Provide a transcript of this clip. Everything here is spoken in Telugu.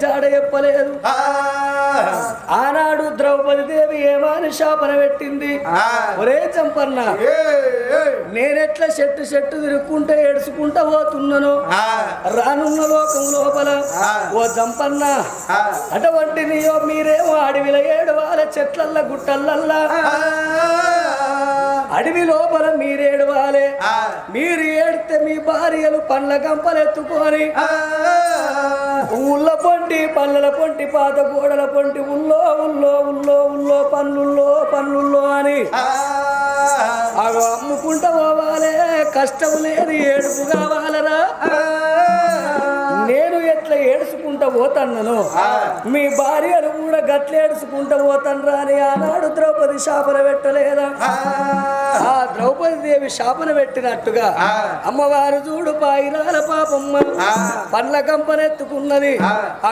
జాడ చెప్పలేదు. ఆనాడు ద్రౌపది దేవి ఏమాని శాపన పెట్టింది. ఒరే చంపన్న, నేనెట్లా చెట్టు తిరుక్కుంటే ఏడుచుకుంటా పోతున్నాను రానున్న లోకం లోపల. ఓ చంపన్న, అటువంటి నీయో మీరేమో అడవిలో ఏడవాల చెట్లల్ల గుట్టలల్లా అడవి లోపల మీరేడవాలే. మీరు ఏడితే మీ భార్యలు పండ్ల గంపలెత్తుకొని ఊళ్ళ పొంటి పల్లెల పొంటి పాత గోడల పొంటి ఉల్లో ఉల్లో ఉల్లో ఉల్లో పన్నుల్లో అని అవి అమ్ముకుంటా పోవాలే. కష్టం లేదు, ఏడుపు కావాలరా. నేను ఎట్లా ఏడుచుకుంటా పోతాను, మీ భార్యలు కూడా గట్ల ఏడుచుకుంటా పోతానరా అని ఆనాడు ద్రౌపది శాపన పెట్టలేదా? ఆ ద్రౌపది దేవి శాపన పెట్టినట్టుగా అమ్మవారు చూడు పాయిరాల పాపమ్మ పండ్ల కంపనెత్తుకున్నది.